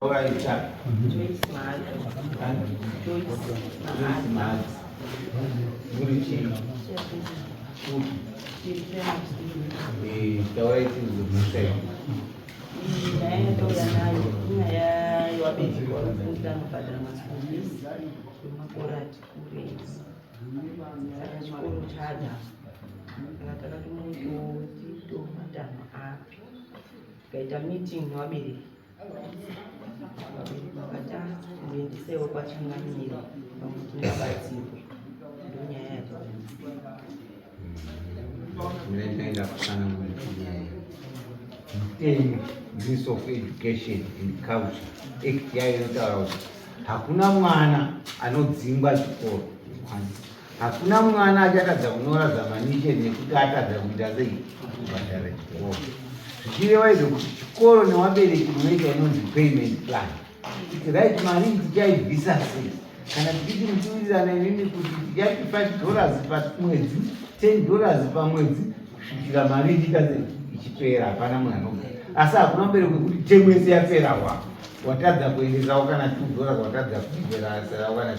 Joyce Mal. Joyce Mal. Bonitinho. Então esse não sei. Naenda uyanayo ingayayo abenzi kwabafunda ngobhadala amasifundisi emakorati kurenzi saka chikoro chada akataka tomuntu tito matano api tikaita meeting nevabereki vakata muendesewo kwachangamira pamwe tinabatsirwe ndonyaya yacho Ninaenda kusana mwenye Ministry of Education and Culture Act yayo inotaura kuti hakuna mwana anodzingwa chikoro, hakuna mwana achatadza kunyora zamanisheni nekuti atadza kuita sei kubhadhara chikoro. Zvichireva izvo kuti chikoro nevabereki munoita inonzi payment plan, kuti right mari tichaibvisa sei, kana tichiti muchiwirirana inini kuti tichati $5 pamwedzi, $10 pamwedzi kusvikira mari ichita sei ichipera, hapana munhu anogara. Asi hakuna mubereki wekuti temu yese yapera watadza kuendesawo kana $2, watadza kuendesawo kana $3.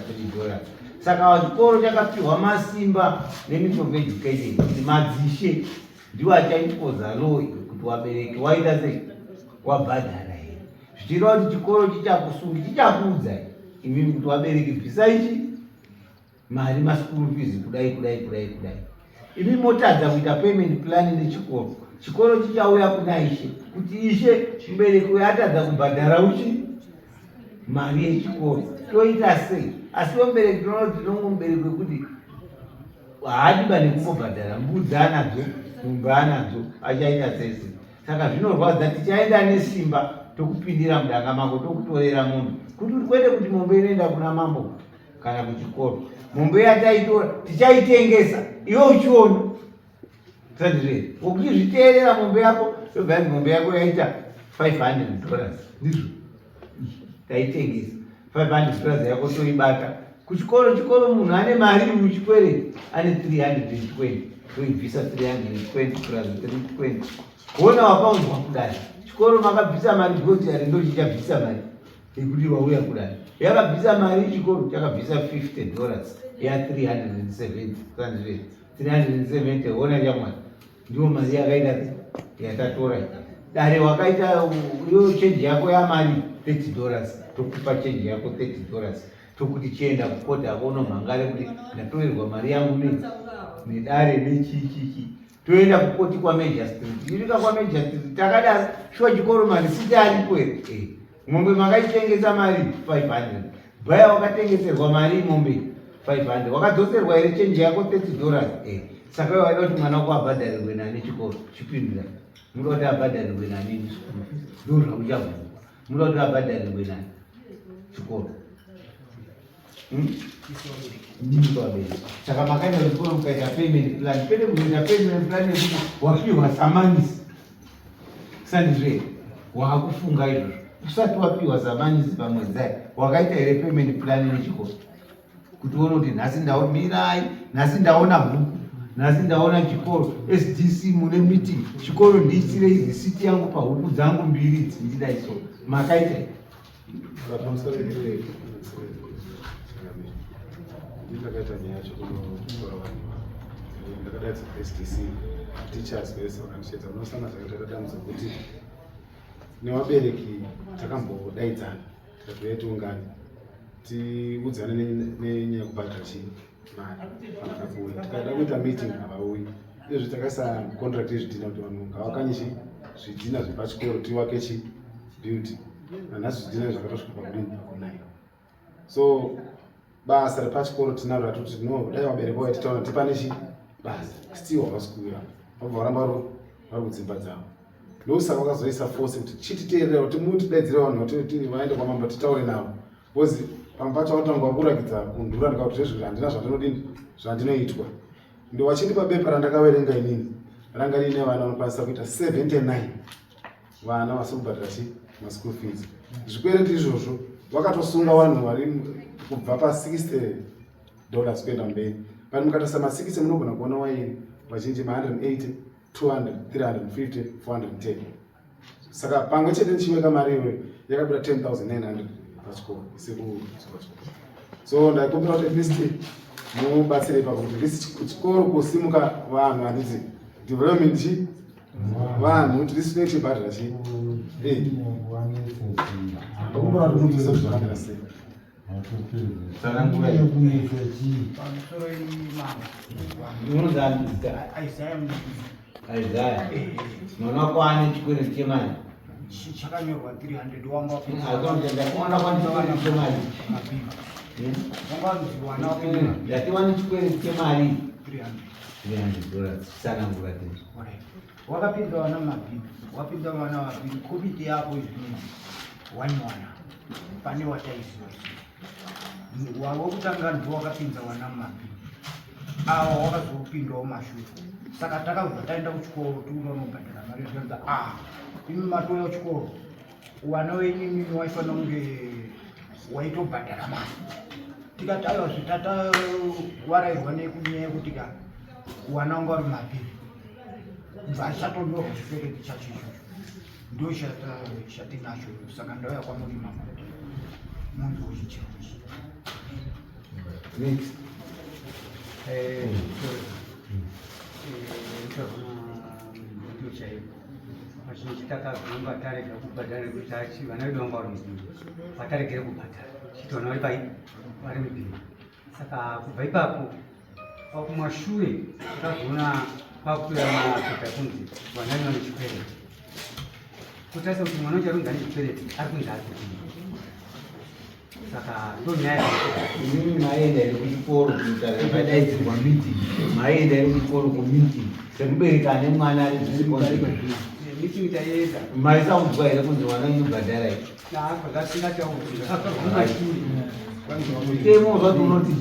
Saka chikoro chakapiwa masimba neMinistry of Education kuti madzishe ndiwo achaimpoza law kuti wabereki waita sei wabhadhara here. Zvichireva kuti chikoro chichakusungi chichakuudza imimi kuti wabereki bvisa ichi mari maschool fees kudai. Imi motadza kuita payment plan nechikoro, chikoro chichauya kuna ishe kuti ishe mubereki uyu atadza kubhadhara uchi mari yechikoro toita sei. Asi mubereki tinoona kuti mubereki wekuti haadiba nekumbobhadhara, mbudzi anadzo, mombe anadzo, achaita sese. Saka zvinorwadza, tichaenda nesimba tokupindira mudanga mako tokutorera mombe, kuti kwete kuti mombe inoenda kuna mambo kana kuchikoro. Mombe yataitora tichaitengesa iwe uchiona sandire ukizviteerera mombe yako yobva mombe yako yaita $500 ndizvo taitengesa $500 yako toibata kuchikoro. Chikoro munhu ane mari muchikwereti ane 320 toibvisa 320 plus 320 kuona wapaunzwa kudai. Chikoro makabvisa mari goti ndo chichabvisa mari ekuti wauya kudai, yakabvisa mari chikoro chakabvisa $50 ya 370 ona chamwari ndiwo mari yakaita yatatora. Dare wakaita iyo change yako yamari $30 tokupa change yako $30 tokuti chienda kukoti akono mhangare kuti ndatorerwa mari yangu nedare nechichichi toenda kukoti kwaMajor Street. Irika kwaMajor Street takadaro shuwa chikoro mari siti aripo here. Mombe makaitengesa mari 500, bhaya wakatengeserwa mari mombe 500, wakadzoserwa here change yako $30. Saka waida kuti mwana wako abhadharirwe nani chikoro? Chipindura munoda kuti abhadharirwe nani ndo zvamuchabvuma, munoda kuti abhadharirwe nani chikoro? Saka makaenda kuchikoro mukaita payment plan, pene kuzoita payment plan yekuti wapiwa samanisi sandizve wakufunga izvozvo usati wapiwa samanisi pamwedzi wakaita here payment plan nechikoro kuti uone kuti nhasi mirai, nhasi ndaona bhuku, nhasi ndaona chikoro SDC mune meeting, chikoro ndiisire receipt yangu pahuku dzangu mbiri dzindidai so makaita ndakaita nyaya yacho kunotora vanhu ndakadaidza SDC teachers vese vakanisvedza unosanga zvakatadamudza kuti nevabereki takambodaidzana tikatouya tiungane tiudzane nenyaya yekubhadhara mari vanakakuuya tikaida kuita meeting havauyi. Izvi takaisa contract yezvidhina kuti vanhu ngavakanye zvidhina zvepachikoro tiwake building, nanhasi zvidhina zvakatosvika pakudini pakunai. So basa repachikoro tinaro ratoti no dai vabereki vao titaura tipane basa still havasikuuya vabva varamba vari kudzimba dzavo. Ndosaka vakazoisa force kuti chititeerera kuti mutidaidzire vanhu kuti vaende kwamamba titaure navo, because pamwe pacho vanotanga kurakidza kundura ndikauti zvezvo handina zvandinoitwa. Ndo vachindipa bepa randakaverenga inini ranga riine vana vanokwanisa kuita 79 vana vasi kubhadhara maschool fees. Zvikwereti izvozvo vakatosunga vanhu vari kubva pa$60 kuenda mberi. Pani mukatarisa ma60 munogona kuona waini vazhinji ma180, 200, 350, 410. Saka pamwe chete nichiweka mari iwe yakabira 10,900 pachikoro sekuchikoro. So ndaikumbira kuti at least mubatsire pakuti lisi chikoro kusimuka vanhu handiti development vanhu kuti lisi chibhadhara chi ndakumbira kuti mutise zvakamira sei. Isaiah mwana wako ane chikwere chemali chakanyorwa 300 wanga mwana wako ane chikwere chemali yati wane chikwere chemali $300 sanangura tini wakapinda wana mabhini wapinda wana mabhini kubiti yako izvinezi wani wana pane wataisiwa wokutanga ndiwo wakapinza wana mabhini awa wakazopindawo mashure saka takabva taenda kuchikoro tiunonobhadhara mari zvenza imi matoya kuchikoro wana wenyimini waifanira kunge waitobhadhara mari tikati aiwa zvitata warairwa nekunyaya yekuti ka wana wanga uri mabhini vachatonyorwa chifereti chacho ichocho ndo chatinacho saka ndauya kwamuri mama munhu wechicherochi next vazhinji takabvunga tarega kubhadhara nekuti vana vedu vanga vari mubhini vataregere kubhadhara chitona vari pai vari mubhini saka kubva ipapo pakumashure takazoona kwakutora mapepa ekunzi vana vana nechikwereti kutarisa kuti mwana ucharinzi ane chikwereti ari kunzi ari kudini saka ndonyaya inini maenda iri kuchikoro kuitadaidzirwa meeting maenda iri kuchikoro kumeeting sekubereka ane mwana ari meeting taienda maisaudzwa here kunzi mwana unobhadhara i mutemo zvati unoti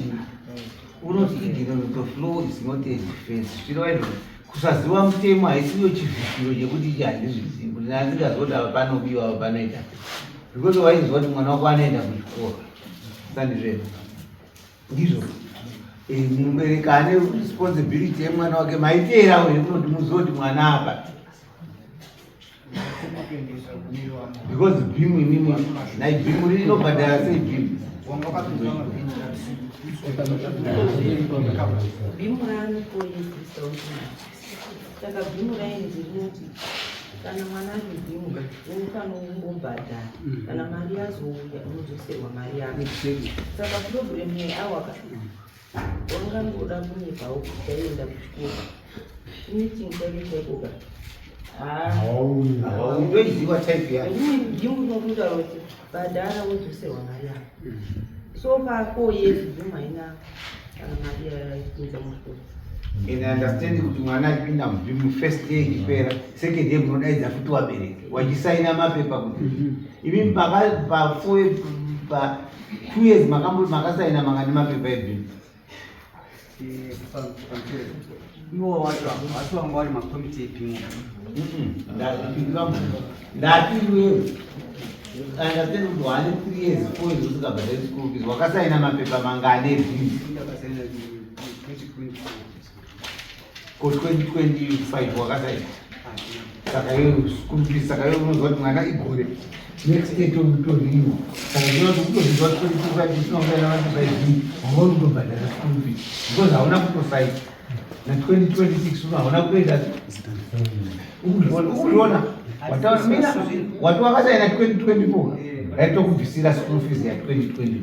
unoti ignorant of law is not a defense zviroizvo kusaziva mutemo haisiyo chivhikiro chekuti handizvizivi kuti handingazoda panobiwa panoita because waizwa kuti mwana wako anoenda kuchikoro sandizveno ndizvo mubereka ane responsibility yemwana wake maiteerawo here kunoti muziva kuti mwana apa because bhimu imimi naibhimu rinobhadhara sei bhimu bhimu raanokoyezisa saka bhimu rainzi rinoti kana mwana ari bhimu unofanoumbobhadhara kana mari yazouya unozoserwa mari yako saka purobhuremu yeawaka wangangoda kunyepawo kuti taienda kuchikoro meeting chaiko chaikoga ndoiziva type yacho bhimu rinokutaura kuti bhadhara wozoserwa mari yako so pakoyezi bhimu haina kana mari yaipinza muchikoro and understand kuti mwana achipinda mubhimu first day ichipera second day munodaidza futi wabereke wachisaina mapepa kuti imi pa 2 years makasaina mangani mapepa ebhimu iwo watu vanga vari makomiti ebhimu ndati iwewe understand kuti wane 3 years 4 years usikabhadhari school fees wakasaina mapepa mangani ebhimu ko 2025 wakasaina saka iwe school fees saka iwe unozwa kuti mwana igore next day todiniwa saka ndinoti kutozizwa 2025 isinongaina mapepa ebhimu wanga unobhadhara school fees because hauna kutosaina na 2026 hauna kuenda ukuliona watu wakasaina 2024 aitokubvisira school fees ya 2024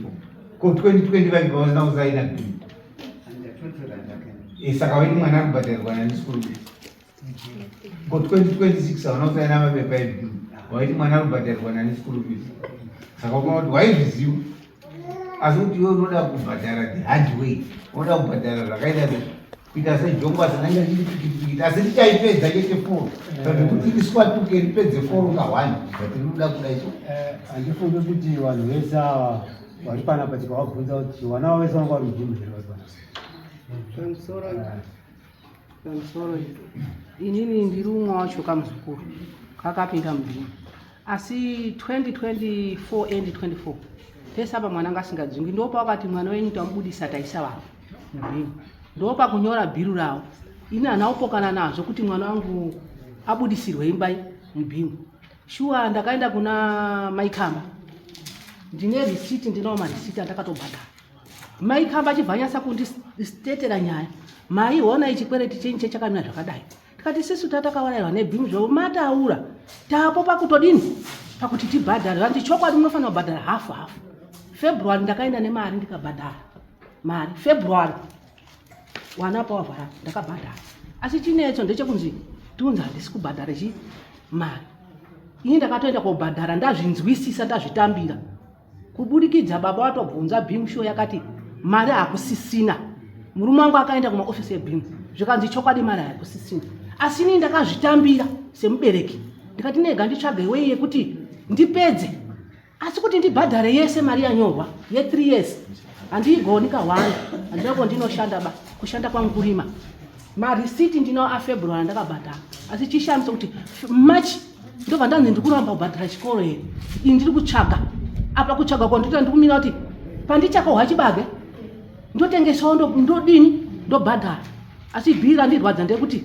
ko 2025 pavasina kusaina bhimu saka waiti mwana arikubhadharirwa nani school fees ko 2026 hauna kusaina mapepa ebhimu waiti mwana arikubhadharirwa nani school fees saka ukaona kuti waizviziva asi kuti iwe unoda kubhadhara the hard way unoda kubhadhara zvakaita kuita sejongwa dzinenge ndiri pikipiki asi tichaipedza chete 4 kuti iswatuke ripedze 4 unga 1 zvatinoda kudaiso handifunge kuti vanhu vese ava vari panapa tikavabvunza kuti vana vavo vese vanga vari mubhimu pamusoro inini ndiri umwe wacho kamuzukuru kakapinda mubhimu asi 2024 and 24 pese apa mwana anga asingadzungi ndopa wakati mwana wenyu tamubudisa taisa vanhu mubhimu ndopa kunyora bhiru ravo ini hanaupokana nazvo kuti mwana wangu abudisirwe imbai mubhimu shuwa ndakaenda kuna Maikamba ndine risiti ndinawo marisiti andakatobhadhara. Maikamba achibvanyasa kundistetera nyaya, mai ona ichikwereti chenyu chechakamira zvakadai. Tikati sisi tatakawarairwa nebhimu zvomataura tapo pakutodini pakuti tibhadhare. Vanti chokwadi munofanira kubhadhara hafu. February ndakaenda nemari ndikabhadhara mari. February wanapo wavhara ndakabhadhara. Asi chinecho ndechekunzi tunzi handisi kubhadhara mari. Ini ndakatoenda kobhadhara ndazvinzwisisa ndazvitambira. Kubudikidza baba watobvunza bhimu show yakati mari hakusisina. Murume wangu akaenda kumaofisi ebhimu zvikanzi chokwadi mari hakusisina. Asi ini ndakazvitambira semubereki. Ndikati nega nditsvage wei yekuti ndipedze. Asi kuti ndibhadhare yese mari yanyorwa ye3 years handiigoni kawanda. Handinako ndinoshanda kushanda kwangu kurima. Marisiti ndinawo aFebruary ndakabhadhara. Asi chishamisa kuti March ndobva ndanzi ndikuramba kubhadhara chikoro here. Ini ndiri kutsvaga. Apa kutsvaga kwandinoita ndikumira kuti pandichakawa chibage ndotengesawo ndodini ndobhadhara. Asi bhiri randirwadza ndekuti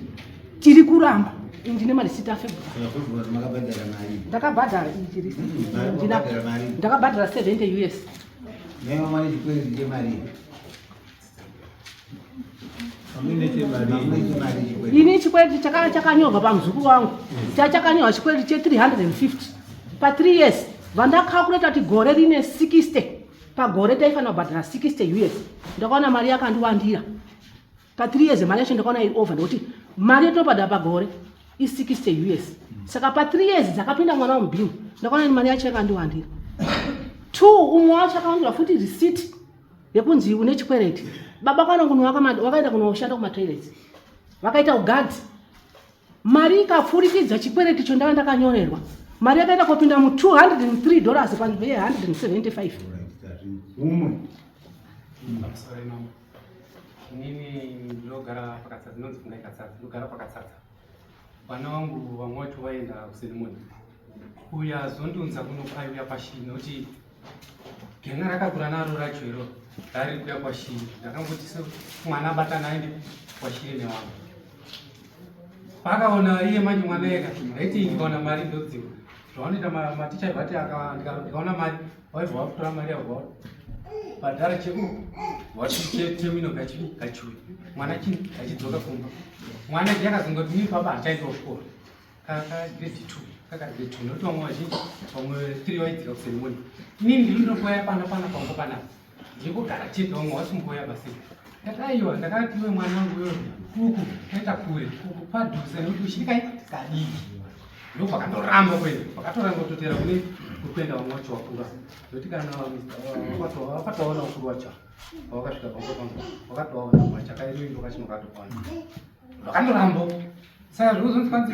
tiri kuramba. Ndine marisiti aFebruary. Ndakabhadhara ichi risiti. Ndakabhadhara 70 US. Mema mari chikwezi chemari. Ini chikwedi chakanyorwa pamuzukuru wangu. Chakanyorwa chikwedi che350 pa 3 years. Vandakakuleta kuti gore rine 60 pagore taifana kubhadhara 60 US. Ndakaona mari yakandiwandira. Pa 3 years mari yacho ndakaona iri over ndekuti mari yatobhadhara pagore i60 US. Saka pa 3 years dzakapinda mwana wamubhimu ndakaona mari yacho yakandiwandira. 2 umwe wacho akawandirwa futi receipt yekunzi une chikwereti. Baba kwangu wakaenda kunoshanda kumatoilets. Vakaita ugadzi. Mari ikapfurikidza chikwereti cho ndanga ndakanyorerwa. Mari yakaenda kopinda mu $203 panzvimbo ye175. Umwe. Inini ndinogara pakatsatsa, ndinonzi Fungai Katsatsa, ndinogara pakatsatsa. Vana vangu vamwe vacho vaenda kuSelemoni. Uya zondunza kunokwaiuya pashi nokuti genga rakakura naro racho iro rari kuya kwashi. Ndakangoti mwana abatana aende kwashi newangu. Pakaona iye manje mwana ega raiti ndikaona mari ndodziwa. Zvawanoita maticha aibati ndikaona mari waibva wakutora mari yabva bhadhara cheku wati temino kachiwe mwana chini achidzoka kumba. Mwana yakazongoti mimi baba achaenda kuchikoro grade 2 grade 2 nokuti vamwe vazhinji vamwe 3 vaidzika kuSelemoni. Inini ndiri ndopoya pana pangu panapa ndikugara chete vamwe vasimboya basi. Aiwa ndakati iwe mwana wangu iwe uku kaita kure uku padhuze nokuti uchirikai kadiki. Ndo pakandoramba kwenda pakatoramba kutotera kune kuenda vamwe vacho vakura. Ndokuti kana wakatoona ukuru wacho wakasvika pangu wakatoona machakairindo kachinogatokwana vakandoramba. Saka zvozonzi kwanzi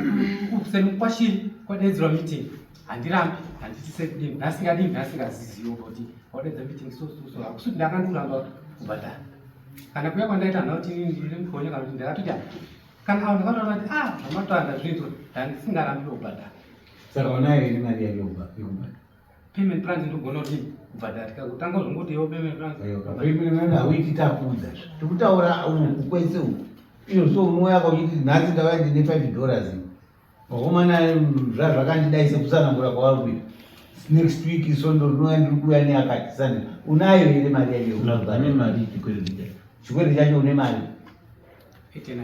kuseni kwashi kwadaidzirwa meeting handirambi handiti sekudini ndasingadini ndasingaziziwo kuti kwadaidzwa meeting so hakusuti ndakandoramba kubhadhara. Kana kuya kwandaita nhauti inini ndiri mukonye kana kuti ndakatoti kana avo ndakataura kuti zvamatanda zvinoitwa handisingarambi kubhadhara. Saka unayo iri mari yako yekubhadhara. Payment plans ndogona kuti kubhadhara tikakutanga zvongotiwo payment plans. Payment hauiti tapudza. Tikutaura uku kwese uku. Iyo so unouya kwachiti nhasi ndavaya ndine $5. Vakomana zvazvakandidaise kusanangura kwavari kuita. Next week sondo rinouya ndiri kuuya neakati Sunday. Unayo ere mari yako yekubhadhara? Une mari chikwedi chacho. Chikwedi chacho une mari? 89.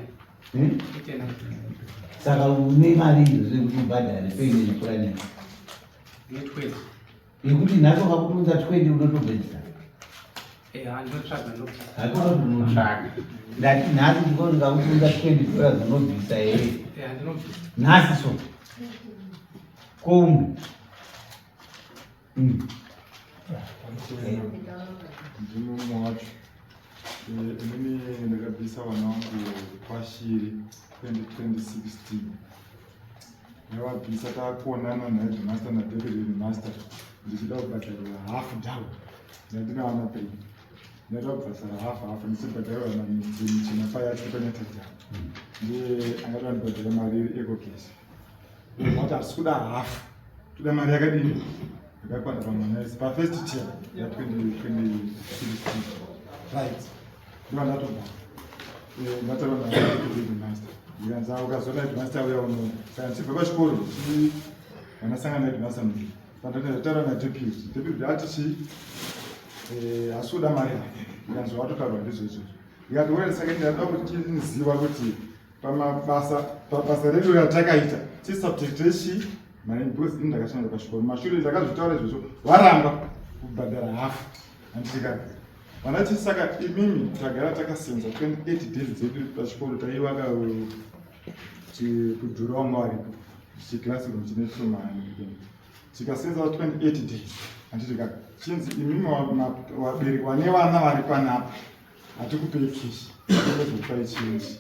Saka une mari izvozvo kuti ubhadhare payment plan yako. Ndine 12. Yekuti nhasi ukakutunza 20 unotobvedzera. Handinotsvaga ndokutsvaga. Hakuna kuti unotsvaga. Ndati nhasi ndiko ndingakutunza $20 unobvisa here. Handinobvisa. Nhasi so. Komwe. Ndino mumwe wacho. Inini ndakabvisa vana vangu Pashiri 2016. Ndavabvisa takuonana naHeadmaster naDeputy Headmaster ndichida kubhadharira half down. Ndandina vana 3. Ndaida kubvasara half ndichibhadharira vana michina paya chipanyatadza. Ndiye angada ndibhadhara mari ekokesi. Wati hatisi kuda half. Toda mari yakadini? Yakakwana pamanesi pa first term ya 2016. Right. Ndiba ndatobva. Ndataura naDeputy Headmaster. Ndikanza ukazoona Headmaster uya uno. Saka ndicibva pachikoro vanasangana naHeadmaster Mudzi patataura naDeputy ati asuda mari yanzwa watotaurwa ndizvo ikati wewe saka ndinoda kuti tiziva kuti pabasa redu ratakaita tisubjecteshi mari because ndakashanda pachikoro mashure ndakazvitaura izvozvo waramba kubhadhara hafu anditika vanati saka imimi tagara takasenza 28 days dzedu pachikoro taivaka kudhuraunga varipo chiclassroom chine shoma tikasenza 28 days anditika chinzi imimi wabereki wane vana vari panapa hatikupei keshi tozokupai chinji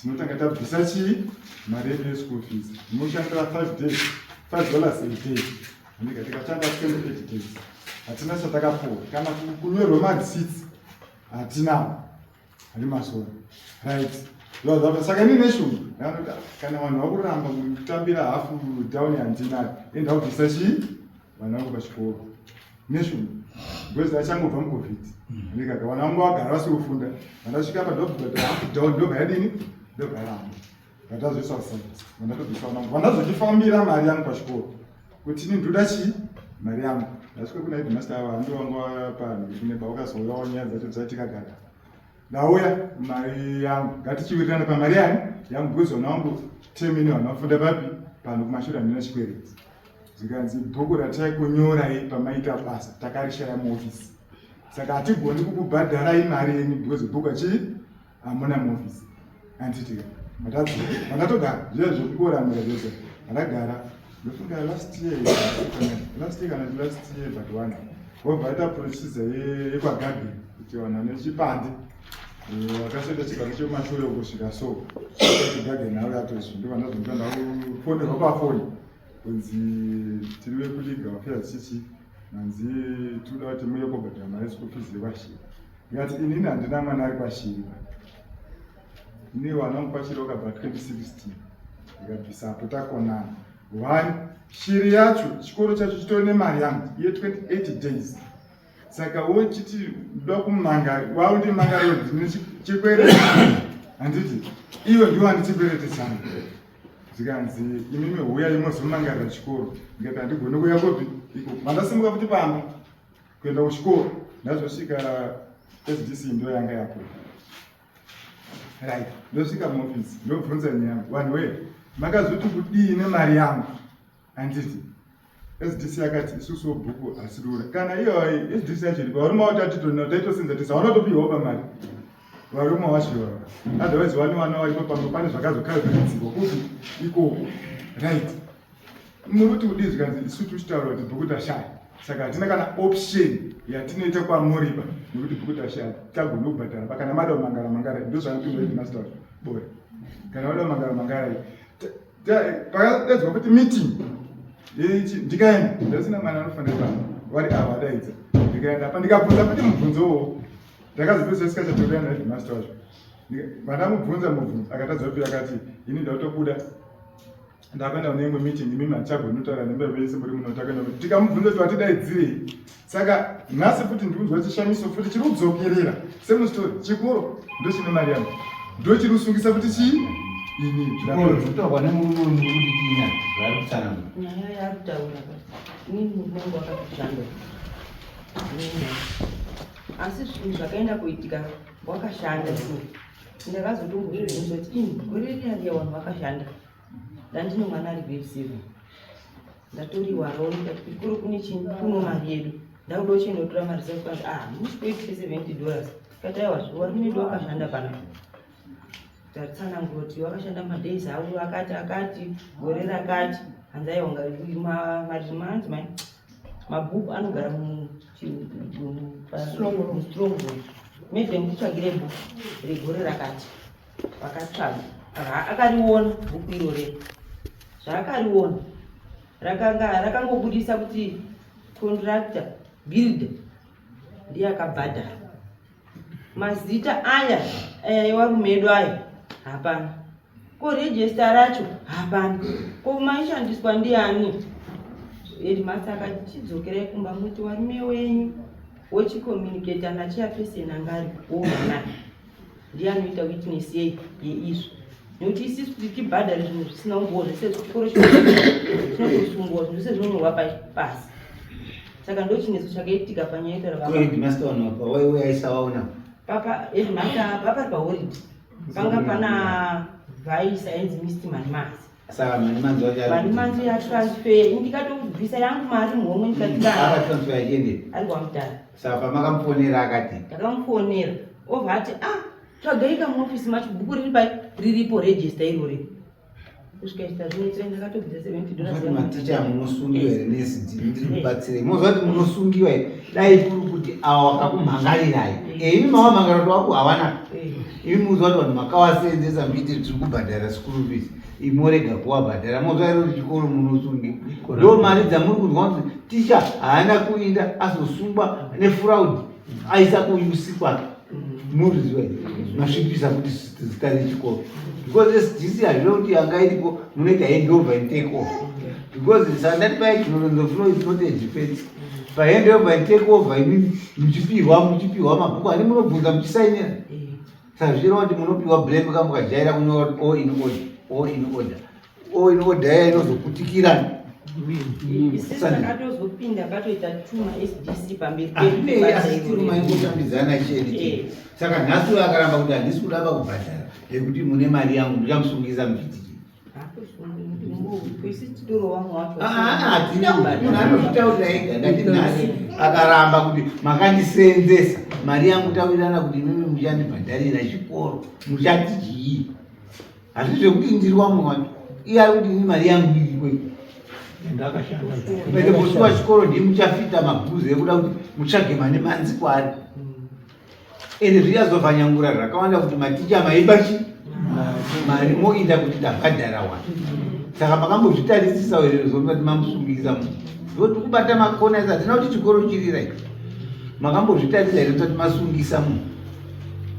tinotanga tabvisa chii mari yedu yeschool fees inoshandira $5 a day andika tikashanda 28 days hatina chatakapuwa kana kunyorwa marisits hatinawo hari masora right saka ini neshungu kana vanhu vakuramba kutambira hafu down handinari enda kubvisa chii vana vangu pachikoro neshungu because achangobva mucovid ndikaka vana vangu vagara vasikufunda vandasvika padobhubhata hafu down ndobva yadini ndobva yaramba vatazoisa kusaiti vandatobvisa vana vangu vandazochifambira mari yangu pachikoro kuti ini ndoda chii mari yangu ndasvika kuna Headmaster ava hando vangu vapanhu kune bavakazouyawo nyaya dzacho dzatikagara ndauya mari yangu ngatichiwirirana pamari yangu because vana vangu termini vanofunda papi panhu kumashure handina chikwereti zikanzi bhuku ratakunyorai pamaita basa takarishaya muofisi saka hatigoni kukubhadharai mari yenyu because bhuku achii hamuna muofisi anditika vandatogara zviya zvekuoramira zvese vandagara ndofunga last year but one vobva vaita procedure yekwagagri kuti vanhu vane chipande vakasveta chigaro chemashure kusvika so chigage nawe atozvi ndo vandazonga ndakufonerwa pafoni kunzi tiri vekuliga wafira chichi nanzi tinoda kuti muye kobhadhara mari school fees yekwashiri ndikati inini handina mwana ari kwashiri ini vana vangu kwashiri vakabva 2016 ndikabvisapo takonana one shiri yacho chikoro chacho chitori nemari yangu ye 28 days saka wochiti ndoda kumanga waundimangaro ndine chikwereti handiti iwe ndiwo handichikwereti changu zikanzi imimi huya imozomangarira chikoro ndikati handigoni kuya kopi iko mandasimuka kuti pamba kuenda kuchikoro ndazosvika SDC ndo yanga yapo right ndosvika muofisi ndobvunza nyaya vanhu we makazoti kudii nemari yangu handiti SDC akati isusu webhuku asirura kana iyo SDC yacho iripa varume taitosenza tisa vanotopiwawo pamari varume vacho otherwise vane vana varipo pamwe pane zvakazokaridzirwa kuti ikoko right muruti kudii zvikanzi isu tichitaura kuti bhuku tashaya saka hatina kana option yatinoita kwamuripa nekuti bhuku tashaya tagoni kubhadhara pa kana mada kumangara ndo zvanopindwa Headmaster bore kana vada kumangara pakadaidzwa kuti meeting ndikaenda ndasina mwana anofanira pano vari ava adaidza ndikaenda apa ndikabvunza kuti mubvunzowo ndakazopedzisika chatorea naHeadmaster wacho vandamubvunza mubvunzo akatadza kuti akati ini ndautobuda ndakaenda kune imwe meeting imimi hatichagoni kutaura nemberi vese muri muno takaenda tikamubvunza kuti watidaidzirei saka nhasi futi ndikunzwa chishamiso futi chiri kudzokerera semustori chikoro ndo chine mari yangu ndo chiri kusungisa kuti chii ini zvitorwa nemurungu kuti tiina vari kutsanana nyaya yakutaura inini munhu wakatoshanda asi zvinhu zvakaenda kuitika wakashanda ndakazotombozvibvunza kuti ini gore riya vanhu vakashanda ndandine mwana ari grade 7 ndatoriwarawo ndikati ikuru kune chinhu kuno mari yedu ndakuda uchindotora mari sekwanzi musikuitike $70 kati aiwa zviwari medu wakashanda panapa tatsanangura kuti wakashanda madays avo akati gore rakati hanzi aiwa manzi mabhuku anogara mustronghold maybe nditsvagire bhuku regore rakati vakatsvaga akariona bhuku irore zvaakariona rakangobudisa kuti contractor builder ndiye akabhadhara mazita aya evarumedu aya hapana ko register racho hapana ko maishandiswa ndiani Headmaster akati chidzokerai kumba muti varume wenyu wochicommunicata nachairperson angari woona ndiye anoita witness yeizvo Nokuti isusu kuti tibhadhare zvinhu zvisina umbozo sezvikoro chinotosungwa zvinhu sezvinonyorwa pasi. Saka ndo chineso chakaitika panyaya Kwa headmaster wanopa waiwe aisawaona papa headmaster papa paholiday panga pana vice science Mr. Manimanzi. saka Manimanzi wacho Manimanzi ya transfer ndikatobvisa yangu mari muhomwe ndikatikana transfer achiende ari kwamutara. saka pamakamufonera akati Ndakamufonera obva ati tsvagaika muofisi macho bhuku riripo register irori kusvika chita zvinoitira ndakatobvisa $70 maticha munosungiwa here neSD ndiri kubatsire mozva kuti munosungiwa here dai kuri kuti ava wakakumhangarirai imi mavamhangara kuti wako hawana imi muzwa kuti vanhu makawasenzesa muchiti tiri kubhadhara school fees imorega kuwabhadhara mozva iro kuti chikoro munosungiwa ndo mari dzamuri kudwa kuti ticha haana kuinda azosungwa nefraud aisa kuusi kwake muriziva masvipisa kuti zita rechikoro because SDC hazvino kuti yanga iripo munoita handover and take off because sandati paignorance of law is not a defense pahandover and take over imini muchipihwa mabhuku ani munobvunza muchisainira saka zvichireva kuti munopiwa blame kamukajaira kunyora all in order yaya inozokutikirana isisakatozopinda katoita tuma SDC pamberi asitirumaingotambidzana cheni saka nhasi akaramba kuti handisi kudava kubhadhara yekuti mune mari yangu ndichamusungisa muchitiki munhu anozvitaurira ega ndati nhasi akaramba kuti makandisenzesa mari yangu tawirirana kuti imimi muchandibhadharira chikoro muchati chii hazvi zvekuti ndiri wamwe wacho iye ari kuti ini mari yangu irikwei pete kusuwa chikoro ndi muchafita mabhuzi ekuda kuti mutsvage Manimanzi kwari ende zvichazovhanyangura zvakawanda kuti maticha maibachi mari moita kuti tabhadhara wani saka makambozvitarisisa here zvokuti mamusungisa munhu zvokuti kubata makona isa hatina kuti chikoro chirirai makambozvitarisisa here kuti masungisa munhu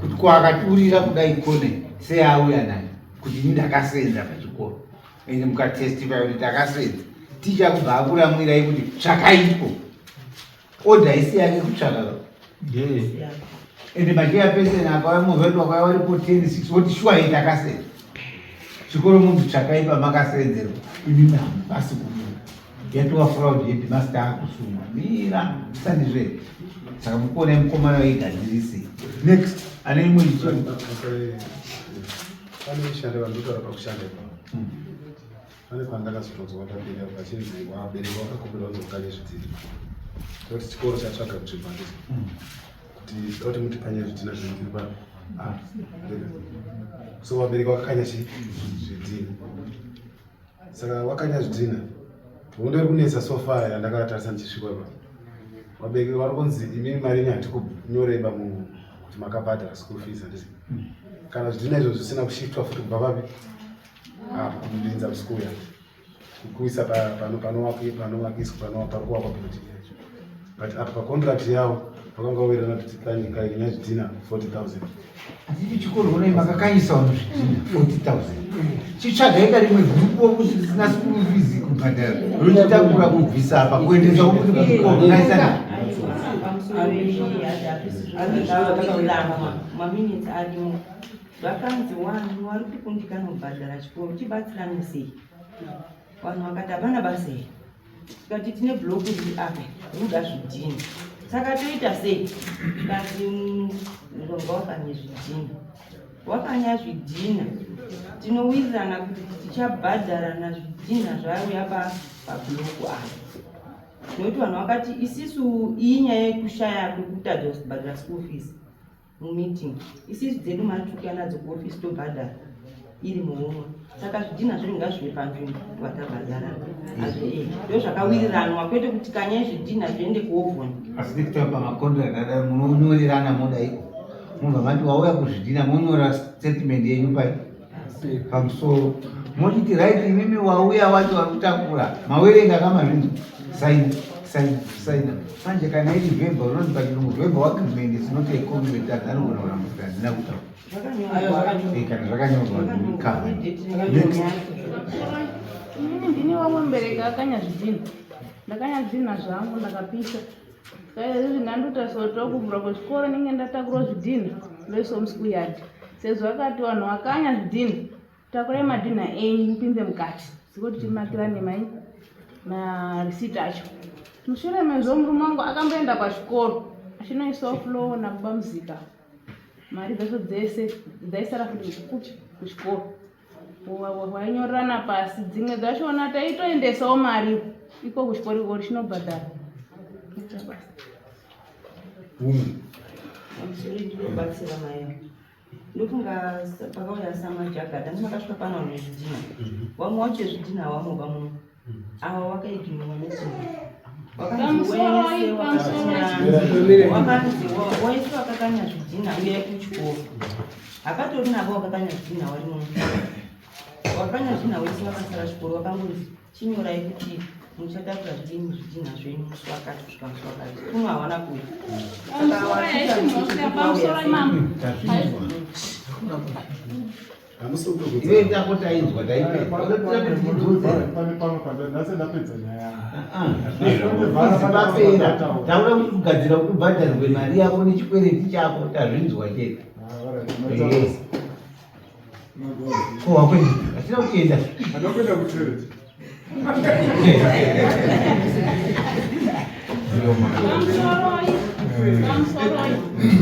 kuti kwakatiurira kudai kone seauya nayo kuti ini ndakasenza pachikoro ende mukatestify kuti takasenza ticha kubva akuramwirai kuti tsvakaipo oda isi yake kutsvaka ende macheya peseni akauya movhedu wakauya waripo 10-6 woti shuwa ii takasenza chikoro munhu tsvakaipa makasenzerwa ini namu basi kumuna yatova fraud headmaster akusuma mira sandizve saka mukuona mukomana waigadzirisei next ane imwe ichimu pane shande vandotora pakushanda pane pandakazotozwa pamberi pachinzi wabereki wakakumbira kuzokanya zvidhina kuti chikoro chatsvaga kutsvibhandisa kuti mutipanye zvidhina zvinobiri pano so wabereki wakakanya zvidhina saka wakanya zvidhina ndiri kunetsa sofa yandakatarisa ndichisvika pa wabereki vari kunzi imini mari yenyu hatikunyoreba kuti makabhadhara school fees handisi kana zvidhina izvo zvisina kushiftwa futi kubva papi kudinza kusikuru yacho kuisa panovakiswa parikuwakwa building yacho but apa pacontract yavo vakanga wawirirana kuti kanyanya zvidhina 40,000 asi chikoro unai makakanyisa vanhu zvidhina 40,000 chitsvagaika rimwe gurupu kuti risina school fees kubhadhara rochitakura kubvisa apa kuendesa kuti kuchikoro maminitsi arimo vakanzi vanhu vari kukundikana kubhadhara chikoro tibatsirane sei vanhu vakati hapana basa here tikati tine bloku riri apa ruda zvidhina saka toita sei kati ndomba wakanya zvidhina wakanya zvidhina tinowirirana kuti tichabhadharana zvidhina zvauya pabloku apa nokuti vanhu vakati isisu iyi nyaya yekushaya kwekutadza kubhadhara school fees mumeeting isisu dzedu mari tikuya nadzo kuofisi tobhadhara iri muhomwe saka zvidhina zvedu ngazvive panzvimbo vatabhadharana ndo zvakawiriranwa kwete kuti kanyaya zvidhina zviende kuovhoni asi ndikutaura pamakontrakt adaro munonyorerana modaiko munhu amati wauya kuzvidhina monyora statement yenyu pamusoro mochiti right imimi wauya wacho vari kutakura mawerenga kamazvinzi saina manje kana iri vhebha unonzi pachirungu vhebha agreement is not a commitment anhu anogona kuramba handina kutaura kana zvakanyorwa mukava inini ndini wamwe mubereki akanya zvidhina ndakanya zvidhina zvangu ndakapisa kaizvozvi ndandotariswa kubvura kwechikoro ninge ndatakurwa zvidhina ndoiswa musikuyadhi sezvo akati vanhu vakanya zvidhina takurai madhina enyu mupinze mukati sikuti timakira nemarisiti acho. Mushure mezuva murume wangu akamboenda pachikoro achinoisawo flow nakuba muzika, mari dzacho dzese dzaisara futi kuchikoro wainyorerana pasi, dzimwe dzachona taitoendesawo mari iko kuchikoro iko chinobhadhara. Amushure ndinobatsira mai ndofunga pakauya samajagada ndimakasvika pano nezvidhina vamwe wacho zvidhina vamwe vamwe ava vakaiginwa wakanzi waisi wakakanya zvidhina uyai kuchikoro, hakatori navo wakakanya zvidhina warimo wakakanya zvidhina wese vakasara chikoro, wakangonzi chinyorai kuti muchatakura zvidini zvidhina zvenyu musi wakati kusvika musi wakati kuno havana kuita iwe takotaidzwa ndapedza nyaya taura kuti kugadzira kuti ubhadharirwe mari yako nechikwereti chako tazvinzwa chete kowakwei hatina kuchienda adakuenda kutoilet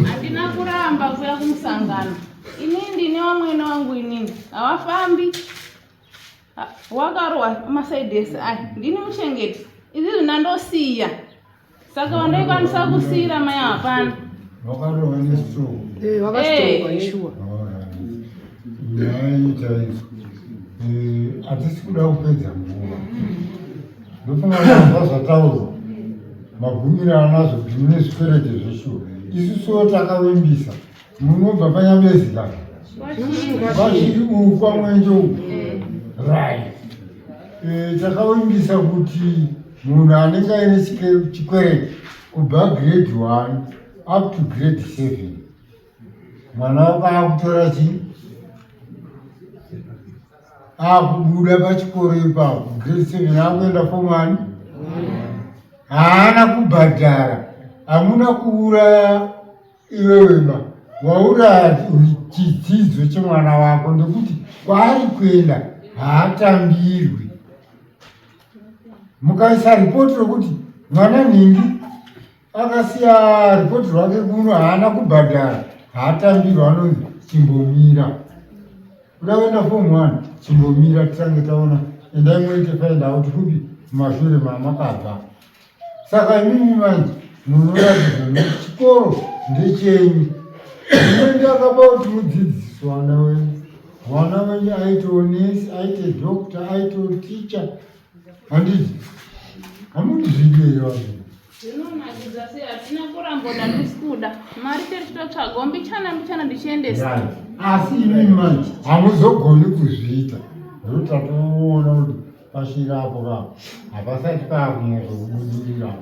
handina kuramba kuya kumusangano. Inini ndine wamwene wangu, inini havafambi, wakarohwa masaidi ese aya, ndini muchengeti izvi ndandosiya, saka wandaikwanisa kusiyira mai hapana. Wakarohwa nestroke. Wakastroke ishuwa. Yaita izvo. Hatisi kuda kupedza nguva. Ndofunga kuti zvataurwa magumiro anazo zvine zvikwereti zveshuwa. Isusuwo takavimbisa. Munobva panyabezika. Vachiri uku pamwenje uku. Right. Takavimbisa kuti munhu anenge aine chikwereti kubva grade 1 up to grade 7. Mwana wako akutora chii? Akubuda pachikoro ipapo grade 7 akuenda form 1. Haana kubhadhara, hamuna kuuraya iwewema, wauraya chidzidzo chemwana wako ndokuti kwaari kuenda haatambirwi. Mukaisa ripoti rokuti mwana Nhingi akasiya ripoti rwake kuno haana kubhadhara haatambirwi, anonzi chimbomira. Kuda kuenda form 1 chimbomira titange taona endai muite find out kuti mumashure mamakabva. Saka imimi manje munoratidza kuti chikoro ndechenyu. Ine ndakaba kuti mudzidzisi mwana wenyu aitewo nesi, aite dokta, aitewo ticha. Handiti hamuti zvidiyo izvozvo. Zvinonakidza sei hatina kuramboda ndisikuda mari chete totsvaga mbichana ndichiendesa. Asi imimi manje hamuzogoni kuzviita ndokuti tatoona kuti pashirapo kapo hapasati paakunyatsokubudirira,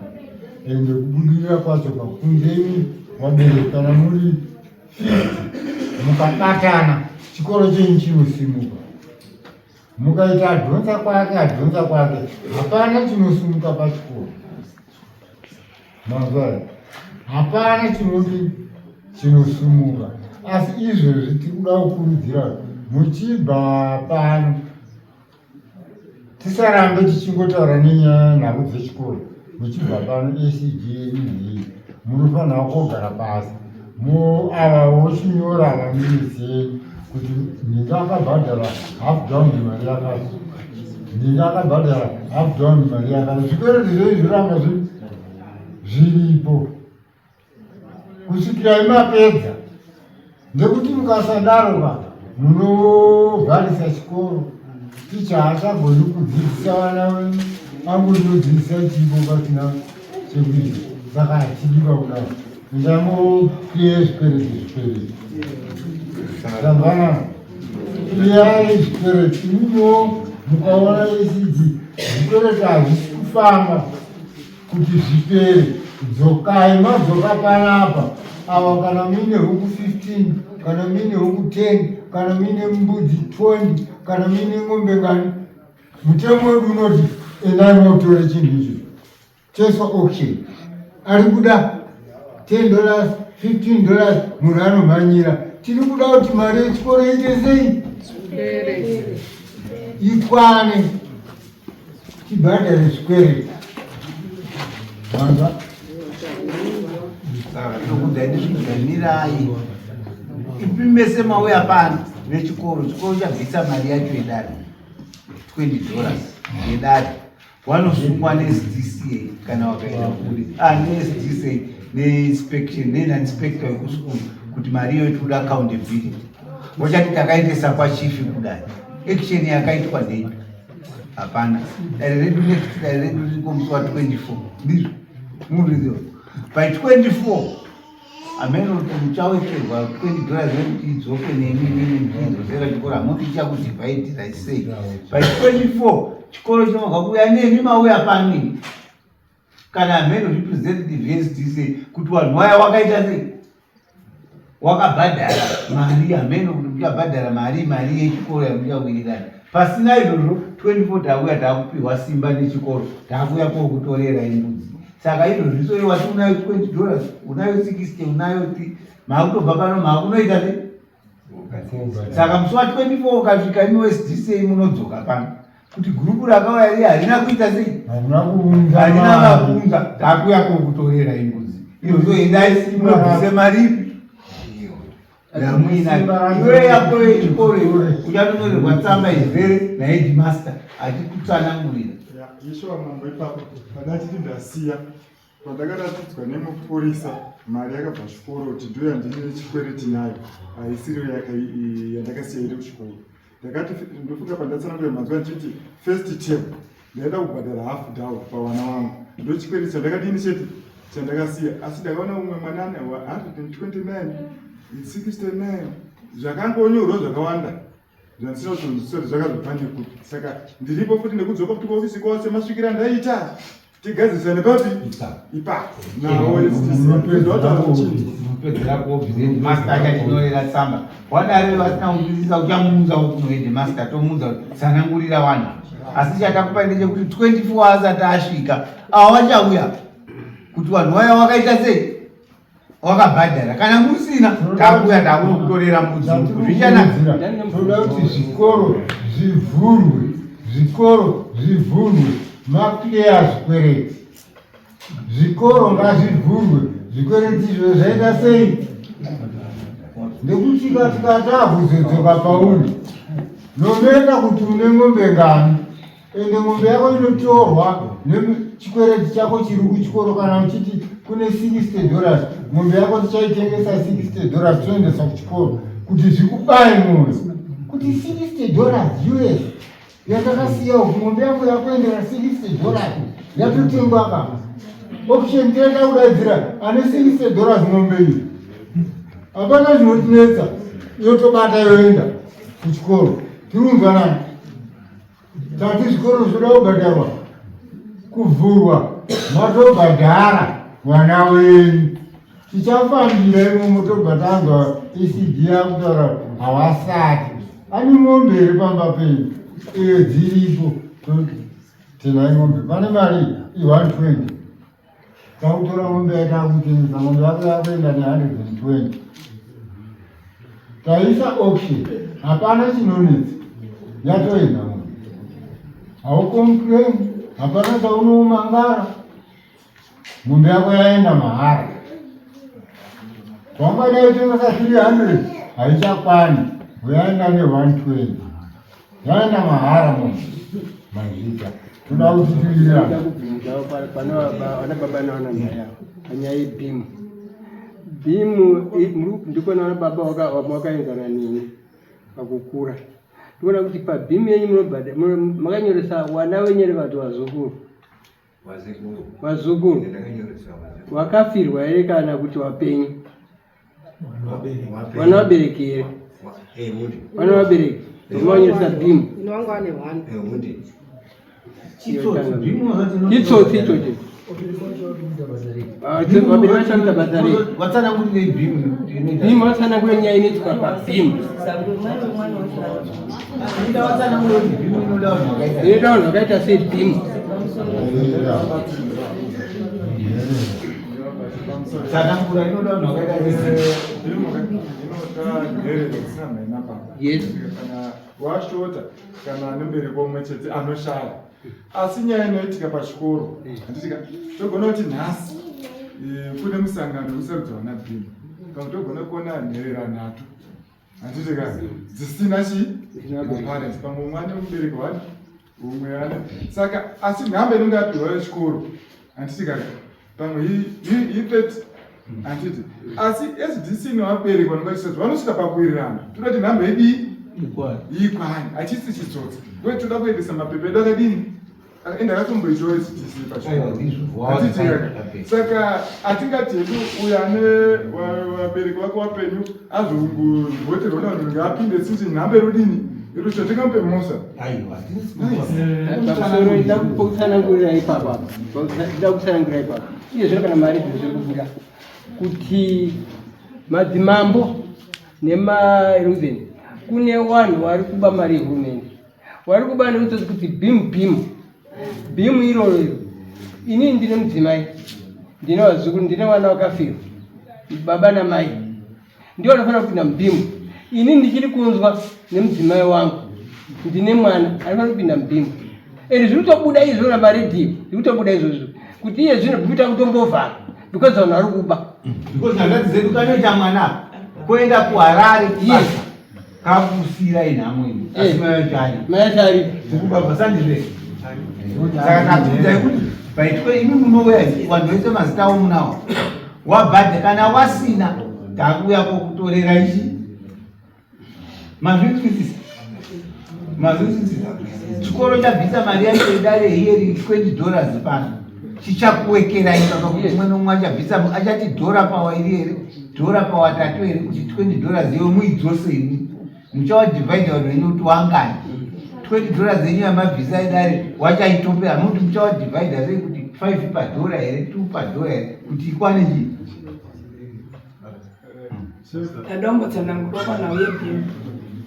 ende kubudirira kwacho kakungeni wabereki kana muri 50 mukabatana chikoro chenyu chinosimuka. Mukaita adhonza kwake hapana chinosimuka pachikoro. Mazvai hapana chinoti chinosimuka. Asi izvezvi tikuda kukurudzira muchibva pano tisarambe tichingotaura nenyaya nhau dzechikoro. Muchibva pano ACG yenyu munofanira kugara pasi ava vochinyora vamirisi yenyu kuti Nhingi akabhadhara half down mari yakati, Nhingi akabhadhara half down mari yakati. Zvikwereti zvei zviramba zviripo kusvikira imapedza. Ndekuti mukasadaro munovharisa chikoro. Ticha haachagoni kudzidzisa vana venyu, angondinodzidzisa chipo pasina chekuita. Saka hatidi pakudaro, ndamokriye zvikwereti. Zvakanaka kriyai zvikwereti. Imimiwo mukaona ACG zvikwereti hazvisi kufamba kuti zvipere, dzokai madzoka panapa. Ava kana muine huku 15, kana muine huku 10, kana muine mbudzi 20, kana muine ng'ombe ngani, mutemo wedu unoti endai motore chinhu icho choiswa auction. Ari kuda $10, $15, munhu anomhanyira. Tiri kuda kuti mari yechikoro iite sei? ikwane tibhadhare zvikwereti vanza saka tokudhanirirai ipimese mauya pano nechikoro chabvisa mari yacho yedare $20 yedare vanosungwa neSDCA kana wakaenda kuri neSDCA neinspection nenainspector wekuskuru kuti mari iyo ituda accountability vochati takaitesa pachifi kudai action yakaitwa nei hapana dare redu rikomusi wa24 ndizvo murizo by 24 ameno kuti muchawekerwa $20 vekuti idzoke nemiidzosera chikoro hamoti chakudhivhaidhira sei by 24 chikoro chinobva kuuya nemi mauya panini kana ameno representative yeSDC kuti vanhu vaya wakaita sei wakabhadhara mari ameno kuti muchabhadhara mari yechikoro yamuchawirirana pasina izvozvo 24 tauya takupiwa simba nechikoro takuya kokutorera imbudzi saka izvozvo isori wati unayo $20 unayo 60 unayo ti maakutobva pano maakunoita sei saka musi wa24 ukasvika imoSDC munodzoka pano kuti gurupu rakauya riye harina kuita sei harina vakunza takuya kokutorera imbudzi izvozvo endai simubvise maripi iwe yako yechikoro uchatonyorerwa tsamba izere naheadmaster achikutsanangurira ishuwa mambo ipapo padachiti ndasiya pandakadatidzwa nemupurisa mari yakabva chikoro kuti ndiyo yandine chikwereti nayo haisiriyo yandakasiya iri kuchikoro ndakati ndofunga pandatsanangurira mazuva ndichiti first term ndaida kubhadhara half down pavana vangu ndo chikwereti chandakadini chete chandakasiya asi ndakaona umwe mwanane wa129 69 zvakangonyorwa zvakawanda zvanisina kutonzisori zvakazobva nekuti saka ndiripo futi nekudzoka kuti kuofisi kwose masvikira ndaita tigadzisane papi ipapo nawo nopedzera kuofisi headmaster achatinyorera tsamba wadare vasina kunzwisisa uchamuunza kuno headmaster tomuunza kuti tsanangurira vanhu asi chatakupa ndechekuti 24 hours atasvika awachauya kuti vanhu vaya wakaita sei wakabhadhara kana musina takuya takunokutorera mbudzi zvichanakira toda kuti zvikoro zvivhurwe makleya zvikwereti zvikoro ngazvivhurwe zvikwereti izvo zvaita sei ndekuti tikatavhuzodzoka pauri nomenda kuti une ng'ombe ngani ende ng'ombe yako inotorwa nechikwereti chako chiri kuchikoro kana uchiti kune $60 ng'ombe yako tichaitengesa $60 toendesa kuchikoro kuti zvikubai mwoyo kuti $60 US yandakasiya uku ng'ombe yangu yakuendera $60 yatotengwa kama option tenda kudaidzira ane $60 ng'ombe iyi hapana zvinotinetsa yotobata yoenda kuchikoro tirunzwa nani tati zvikoro zvoda kubhadharwa kuvhurwa matobhadhara vana wenyu tichafambira imo motobhadharwa ECD yakutaura havasati ani ng'ombe iri pamba penyu iyo dziripo tinai ng'ombe pane mari i120 takutora ng'ombe yatakutengesa ng'ombe yako yakuenda ne120 taisa option hapana chinonetsa yatoenda ng'ombe haucomplain hapana chaunoumangara ng'ombe yako yaenda mahara wangadaitonesa 300 haichakwani yaenda ne120 yaenda mahara ng'ombe mazvita toda kuti tirirana vana baba nawana maya panyaya yebhimu bhimu ndikona vana baba wakaenzana nini pakukura ndikuona kuti pabhimu yenyu makanyoresa wana wenyere vati vazukuru wakafirwa here kana kuti wapenyu wana wabereki here wana wabereki makanyoresa bhimu chitsotsi ichocho vabiri vachamita basa rei watsanangurire bhimu vatsanangure nyaya inoitika pabhimu inoda vanhu vakaita sebhimu Tsanangura inoda vanhu vakaita inoda nherero dzisina maina baba. Yes. Kana washota kana nemubereki mumwe chete anoshaya. Asi nyaya inoitika pachikoro handitika togona kuti nhasi kune musangano wekusarudzwa vana bhimu. Pamwe togona kuona nherera nhatu handitika dzisina parents. Pamwe umwe ane mubereki wani umwe ane. Saka asi nhamba inenge yapihwa yechikoro handitika pamwe ipeti handiti. Asi SDC nevabereki vanonga chisodzo vanosvika pakuwirirana. Toda kuti nhamba yedu ikwani hachisi chitsotsi. Uye toda kuendesa mapepa edu akadini enda akatomboitawo SDC pachikoro. Saka hatingati hedu uyo ane vabereki vake vapenyu azongovoterwa navanhu vanenge apinde sinzi nhamba yerudini irucho tingamupe musa. Pamusoro ida kutsanangurira ipapa. Ida kutsanangurira ipapa. Iye zvino kana mari zvinokubuda kuti madzimambo nemaruzeni kune vanhu vari kuba mari yehurumende. Vari kuba nekuti kuti bhimu iroro ini ndine mudzimai, ndine vazukuru, ndine vana vakafirwa, baba namai, ndio vanofanira kupinda mubhimu. Ini ndichiri kunzwa nemudzimai wangu ndine mwana anofanira kupinda mubhimu. Ende zviri kutobuda izvo namaredhiyo, zviri kutobuda izvozvo kuti iye zvino kuita kutombovhara because vanhu vari kuba. Because hanzvadzi dzedu kanoita mwana kuenda kuHarare kubasa kabusira inhamo ino. Asi mayachari dzekubva sandizve. Saka takuudzai kuti paitwe imi munouya vanhu vese mazita avo munawo. Wabhadha kana wasina takuuya kokutorera ichi. Mazvinzwisisa. Chikoro chabvisa mari yacho idare hiyeri $20 pano. Chichakuwekera ika kuti umwe nomwe achabvisa achati dhora pawairi here, dhora pawatatu here kuti $20 iwe muidzose imi. Muchawadhivhaidha vanhu venyu kuti wangani. $20 yenyu yamabvisa idare wachaitopera nokuti muchawadhivhaidha sei kuti 5 padhora here, 2 padhora here kuti ikwane chii. Tadombotsanangurwa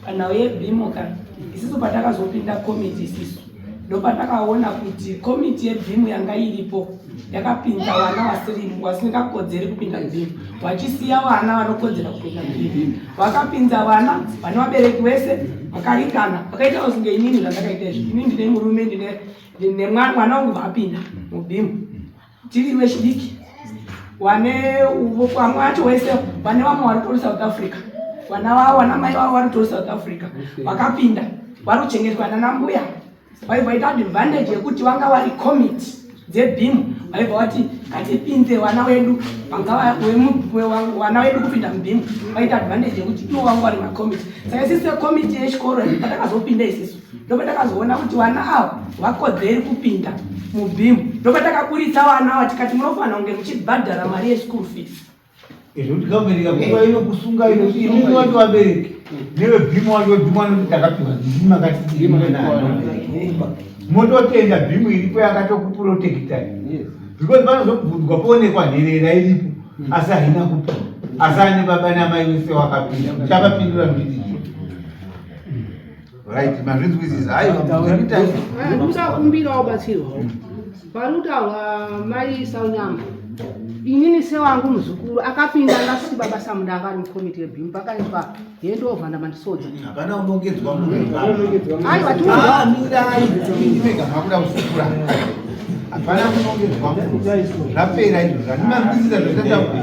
panhau yebhimu kana isisu patakazopinda komiti isisu ndopatakaona kuti komiti yebhimu yanga iripo yakapinza vana vasingakodzeri kupinda bhimu, vachisiya vana vanokodzera kupinda bhimu. Vakapinza vana vane vabereki vese vakaringana, vakaita kunge inini zvandakaita izvi. Ini ndine murume ndine mwana wangu vapinda mubhimu tiri vechidiki, vamwe vacho vese vane vamwe vari kutori South Africa, vana vavo vana mai vavo vari kutori South Africa. Vakapinda vari kuchengetwa nanambuya, vaibva vaita advantage yekuti vanga vari komiti dzebhimu, vaibva vati ngatipinze vana vedu vana vedu kupinda mubhimu, vaita advantage yekuti ivo vanga vari makomiti. Saka isisi komiti yechikoro patakazopinda isisu ndopatakazoona kuti vana ava vakodzeri kupinda mubhimu. Ndopatakaburitsa vana ava tikati munofanira kunge muchibhadhara mari yeschool fees. Izvo tikabereka kuva inokusunga inini wati wabereki nevebhimu wati webhimu vanoti takapiwa ndimi makati mototenda bhimu iripo yakatokuprotektai because vanozobvunzwa poonekwa nherera iripo asi haina kupa asi ane baba namai vese wakapinda muchavapindura muchiti right mazvinzwisisa musakumbira wabatsirwawo pari kutaurwa mai Saunyama. Inini sewangu muzukuru akapinda ngasithi babasa munda akari mukomiti yebhimu pakaiswa handova ndamandisodza. Hapana unongedzwa munhu. Hayi watuwa mirai ndimega makuda kusukura. Hapana unongedzwa munhu. Rapera izvo zvandimambisisa zvotataura.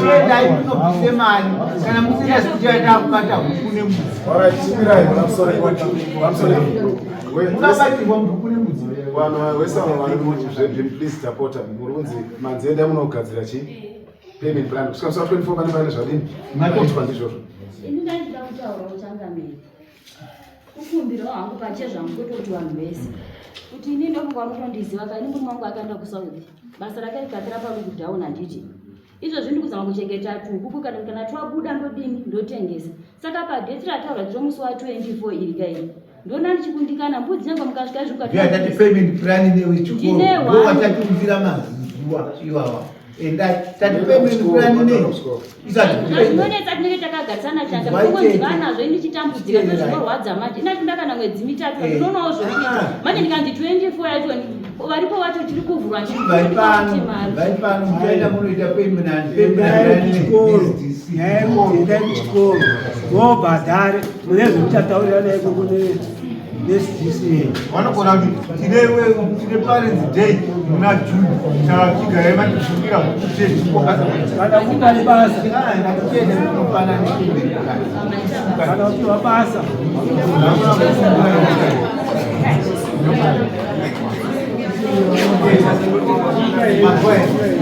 Tenda inobvise mari kana musina sichaita kubata huku nemudzi. Mukabatirwa huku nemudzi. Vanhu vese vari muzvebhimu please tapota murunzi manzenda munogadzira chi payment plan kusvika 24 pane pane zvadini matotwa ndizvozvo. Ini ndandida kutaura uchangamiri kukumbirawo hangu pachezvangu kutoti vanhu vese kuti ini ndofunga vanotondiziva kaini murume wangu akaenda kusaudi basa rake rikatira parukudown handiti izvozvi ndikuzama kuchengeta tukuku kana twabuda ndodini ndotengesa. Saka padheti rataura dziro musi wa24 iri kaini ndona ndichikundikana mbudzi yangu mukasvika zvikatati payment plan newechikoro ndowatatiunzira mazuva iwawa endai tatipemeni kulandine azvinonetsa tinenge takagarisana changa mukonzi vanazvo ini chitambudzika zvezvinorwadza manje inatunda kana mwedzi mitatu ndinonawo zvokuita manje ndikanzi 24 yacho varipo vacho tiri kuvhurwa vai pano muchaenda munoita endai kuchikoro vobhadhare munezvo muchataurira naye kukune SDCA vanogona kuti tine parents day muna June saka tigare matizvukira kana kupari basa kana kupiwa basa Mas,